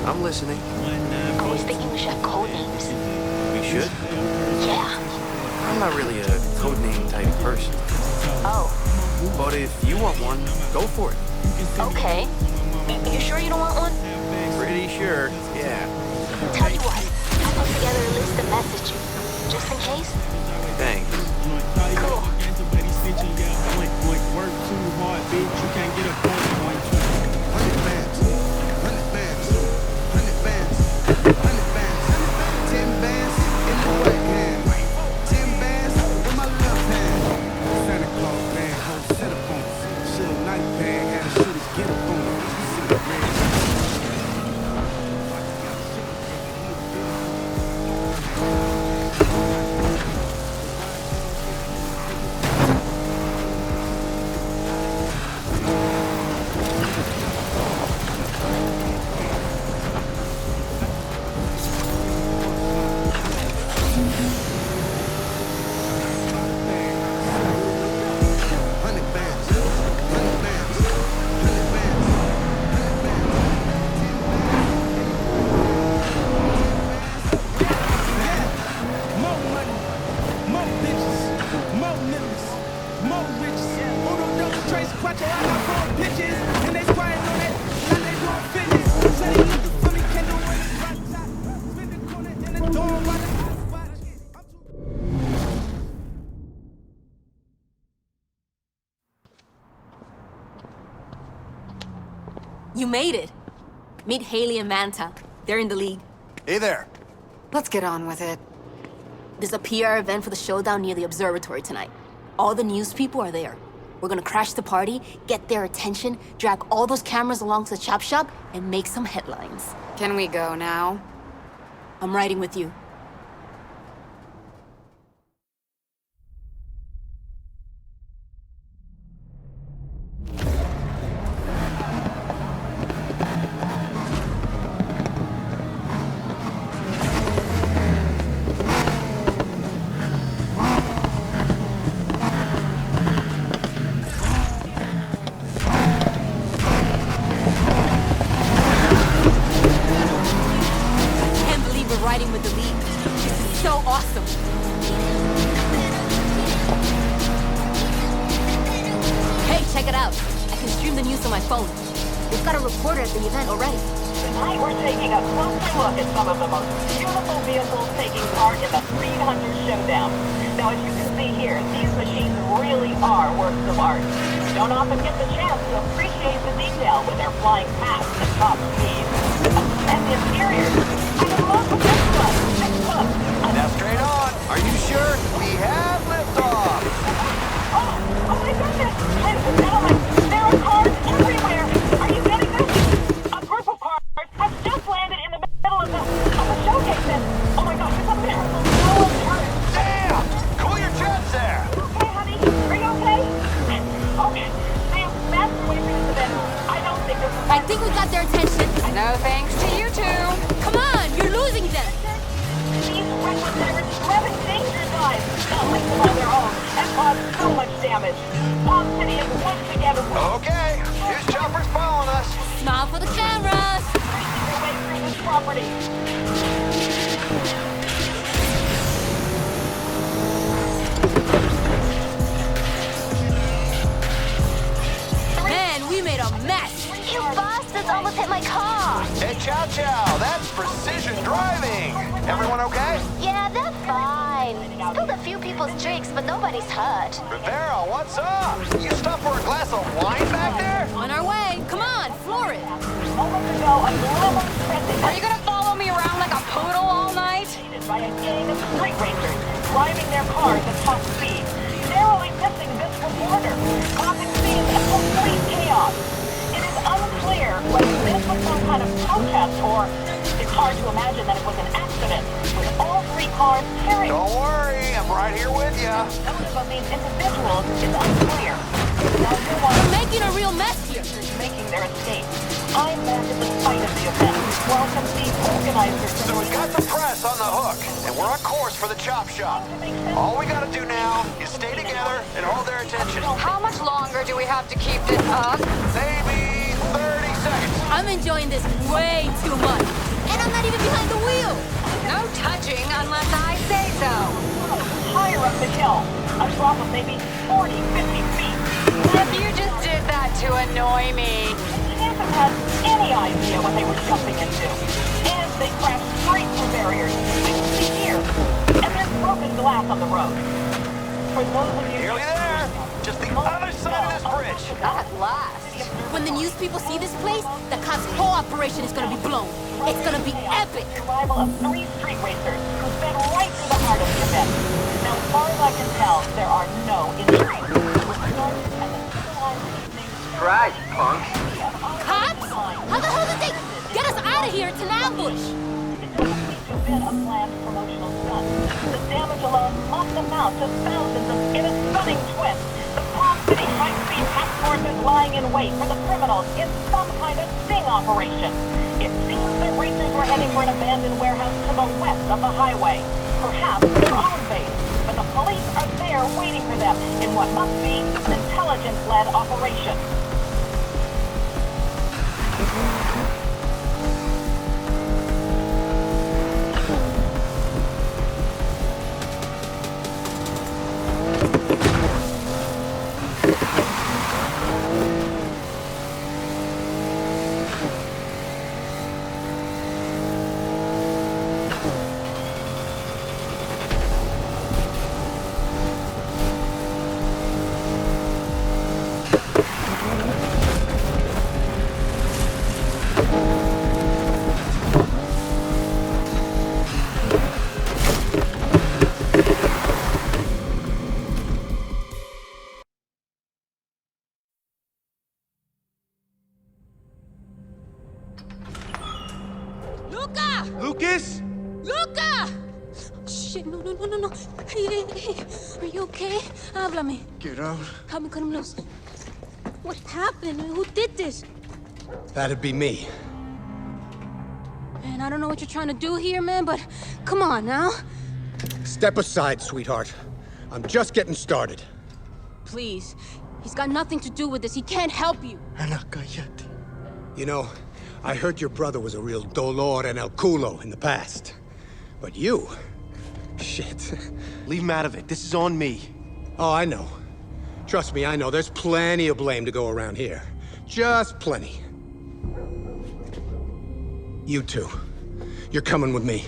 I'm listening. I was thinking we should have code names. We should? Yeah. I'm not really a codename type person. Oh, But if you want one, go for it. okay. You sure you don't want one? Pretty sure, yeah. Tell you what, I put together a list to message you, just in case. Thanks. Cool. Work too hard, bitch. You can't get a point. 100 bands, 100 bands, 100 bands, 100 bands, 10 bands in the right hand, 10 bands in my left hand. Santa Claus bag, whole set up on it. Shit, night bag, had a shit get up on it. Shit, man. More money, more bitches, more niggas, more riches. Uno double trace quattro, I got 4 bitches, and they squatting on that, like they doing fitness. Say they eat the for me, can't do it. Spin the corner in the door, while You made it. Meet Haley and Manta. They're in the league. Hey there. Let's get on with it. There's a PR event for the showdown near the observatory tonight. All the news people are there. We're gonna crash the party, get their attention, drag all those cameras along to the chop shop, and make some headlines. Can we go now? I'm riding with you. Can't believe we're riding with the league. This is so awesome. Hey, check it out. I can stream the news on my phone. We've got a reporter at the event already. Tonight we're taking a closer look at some of the most beautiful vehicles taking part in the Speed Hunter Showdown. Now, as you can see here, these machines really are works of art. You don't often get the chance to appreciate the detail with their flying past at top speed. And the interiors. I can love with this one. Next up. Now straight on. Are you sure? We have liftoff. Oh my goodness! Ladies and gentlemen, there are cars everywhere! Are you getting this? A group of cars has just landed in the middle of the showcase. And, oh my gosh, it's a miracle. No one's hurt. Damn! Cool your jets there. Are you okay, honey? Are you okay? Okay. Sam, that's the way through this event. I don't think this is... I think we got their attention. No thanks to you two. Come on, you're losing them. These reckless drivers have endangered lives, not least on their own, and caused so much damage. Palm City is once again... Okay. Here's choppers following us. Smile for the cameras. racing their way through this property. Man, we made a mess. You bastards almost hit my car. Hey, Chow Chow, that's precision driving. Everyone okay? Yeah, they're fine. Spilled a few people's drinks, but nobody's hurt. Rivera, what's up? You stopped for a glass of wine back there? On our way. Come on, floor it. Moments ago, a glamorous president Are you gonna follow me around like a poodle all night? by a gang of street racers driving their cars at top speed, narrowly missing this reporter, causing scenes of complete chaos. It is unclear whether this was some kind of protest or it's hard to imagine that it was an accident, with all 3 cars tearing. Don't worry, I'm right here with you. The motive of these individuals is unclear. Now you We're are making a real mess here. making their escape. I met at the site of the event. Welcome the organizers. So we've got the press on the hook, and we're on course for the chop shop. All we gotta do now is stay together and hold their attention. How much longer do we have to keep this up? Maybe 30 seconds. I'm enjoying this way too much. And I'm not even behind the wheel. No touching unless I say so. Higher up the hill. A drop of maybe 40, 50 feet. You just did that to annoy me. Can't have had any idea what they were jumping into. And they crashed straight through barriers. 60 here. And there's broken glass on the road. For those of you... Nearly there. Just the other side of this bridge. At last. When the news people see this place, the cops' whole operation is gonna be blown. It's gonna be epic. Arrival of 3 street racers who sped right through the heart of the event. Now, as far as I can tell, there are no injuries. With started at the civilized evening... Right, punk. Cops? How the hell did they get us out of here? It's an ambush. It doesn't seem to have been a planned promotional stunt. The damage alone must amount to thousands in a stunning twist. The Palm City high-speed task force is lying in wait for the criminals in some kind of sting operation. It seems the racers were heading for an abandoned warehouse to the west of the highway. Perhaps their own base. But the police are there waiting for them in what must be an intelligence-led operation. Luca! Lucas? Luca! Shit, no. Hey. Are you okay? Háblame. Get out. Help me cut him loose. What happened? Who did this? That'd be me. Man, I don't know what you're trying to do here, man, but come on now. Step aside, sweetheart. I'm just getting started. Please. He's got nothing to do with this. He can't help you. Ana, cállate. You know, I heard your brother was a real dolor en el culo in the past. But you... shit. Leave him out of it. This is on me. Oh, I know. Trust me, I know. There's plenty of blame to go around here. Just plenty. You two. You're coming with me.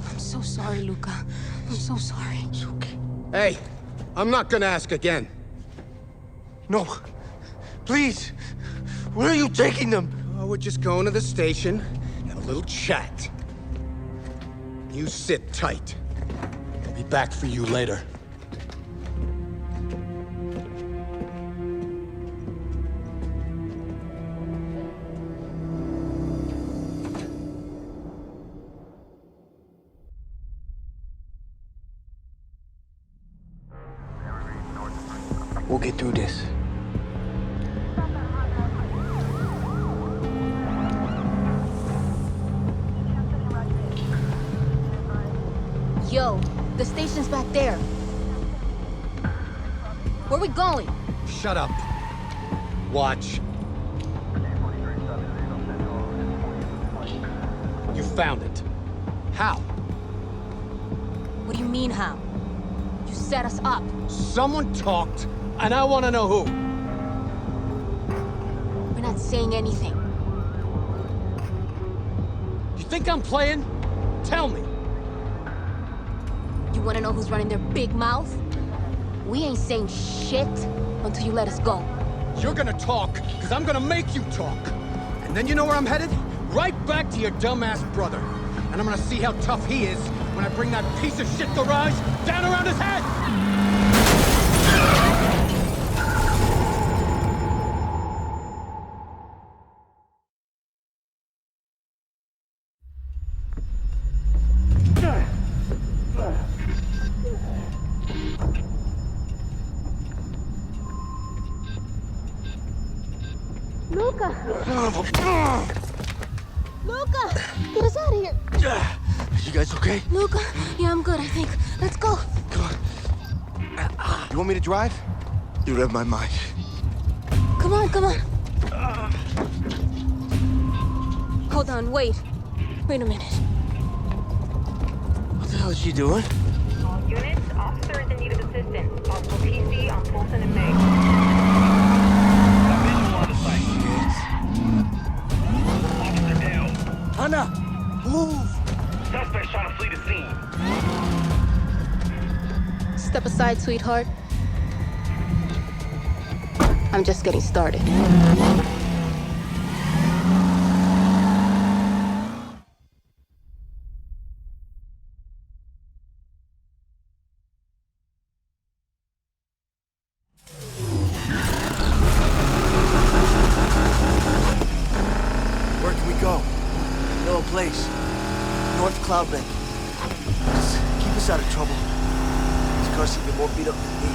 I'm so sorry, Luca. I'm so sorry. It's okay. Hey, I'm not gonna ask again. No. Please. Where are you taking them? Oh, we're just going to the station, have a little chat. You sit tight. I'll be back for you later. We'll get through this. Yo, the station's back there. Where we going? Shut up. Watch. You found it. How? What do you mean, how? You set us up. Someone talked, and I want to know who. We're not saying anything. You think I'm playing? Tell me. You wanna know who's running their big mouth? We ain't saying shit until you let us go. You're gonna talk, because I'm gonna make you talk. And then you know where I'm headed? Right back to your dumbass brother. And I'm gonna see how tough he is when I bring that piece of shit garage down around his head! Luca! Luca! Get us out of here! You guys okay? Luca! Yeah, I'm good, I think. Let's go! Come on. You want me to drive? You read my mind. Come on, come on. Hold on, wait. Wait a minute. What the hell is she doing? All units, officer is in need of assistance. Possible PC on Fulton and May. Officer down. Anna, move! Suspect's trying to flee the scene. Step aside, sweetheart. I'm just getting started. Where can we go? No place. North Cloud Bank. Just keep us out of trouble. These cars seem to get more beat up than me.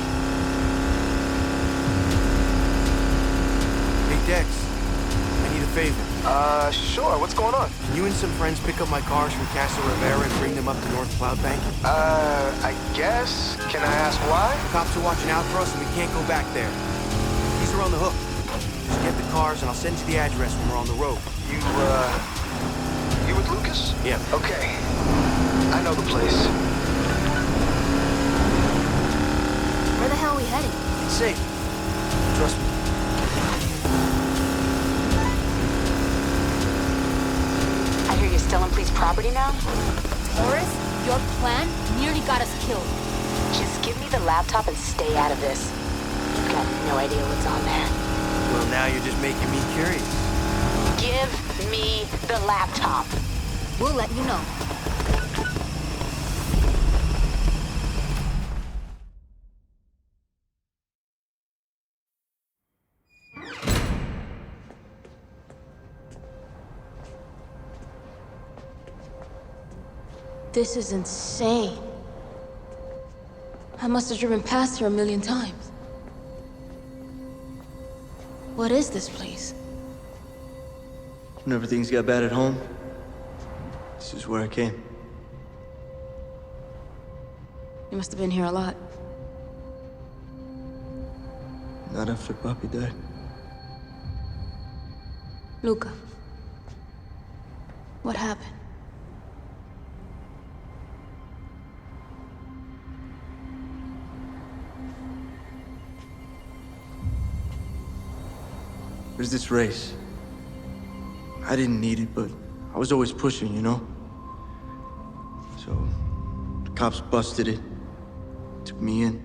Hey, Dex. I need a favor. Sure. What's going on? Can you and some friends pick up my cars from Casa Rivera and bring them up to North Cloud Bank? I guess. Can I ask why? The cops are watching out for us and we can't go back there. These are on the hook. Just get the cars and I'll send you the address when we're on the road. You with Lucas? Yeah. Okay. I know the place. Where the hell are we heading? It's safe. Trust me. I hear you're still on police property now? Horace, your plan nearly got us killed. Just give me the laptop and stay out of this. You've got no idea what's on there. Well, now you're just making me curious. Give me the laptop. We'll let you know. This is insane. I must have driven past here a million times. What is this place? Whenever things got bad at home, this is where I came. You must have been here a lot. Not after Papi died. Luca, what happened? There's this race. I didn't need it, but I was always pushing, you know? So, the cops busted it, took me in.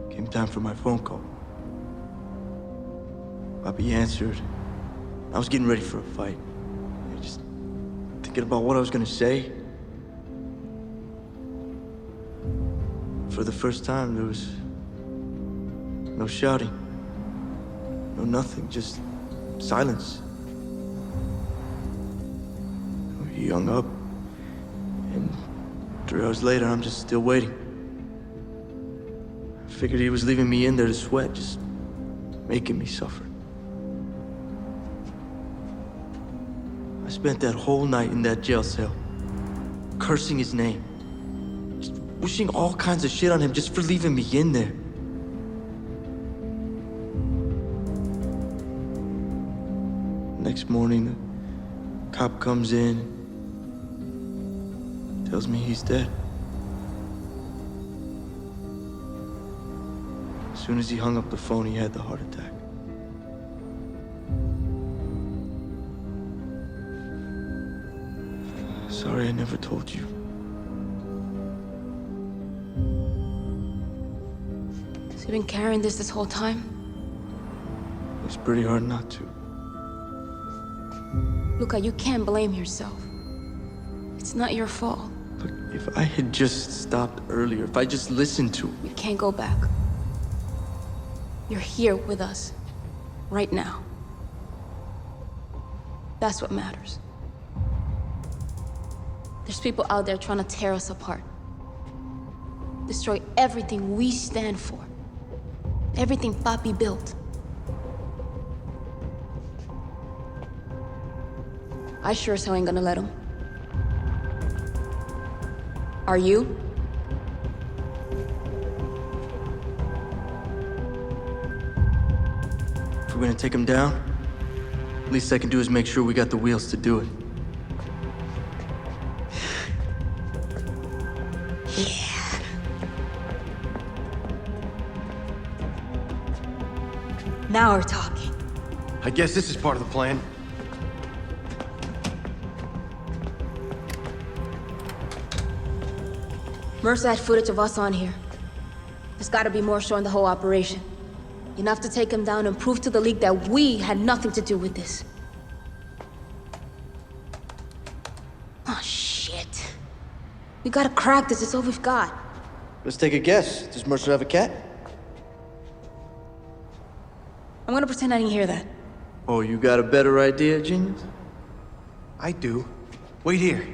Came time for my phone call. Papi answered. I was getting ready for a fight. Just thinking about what I was gonna say. For the first time, there was no shouting. No nothing, just silence. He hung up, and 3 hours later, I'm just still waiting. I figured he was leaving me in there to sweat, just making me suffer. I spent that whole night in that jail cell, cursing his name, just wishing all kinds of shit on him just for leaving me in there. Next morning, the cop comes in, tells me he's dead. As soon as he hung up the phone, he had the heart attack. Sorry I never told you. So you've been carrying this whole time? It's pretty hard not to. Luca, you can't blame yourself. It's not your fault. But if I had just stopped earlier, if I just listened to him. You can't go back. You're here with us. Right now. That's what matters. There's people out there trying to tear us apart. Destroy everything we stand for. Everything Papi built. I sure as hell ain't gonna let him. Are you? we're gonna take him down, least I can do is make sure we got the wheels to do it. Now we're talking. I guess this is part of the plan. Mercer had footage of us on here. There's gotta be more showing the whole operation. Enough to take him down and prove to the League that we had nothing to do with this. Oh, shit. We gotta crack this, it's all we've got. Let's take a guess. Does Mercer have a cat? I'm gonna pretend I didn't hear that. Oh, you got a better idea, genius? I do. Wait here.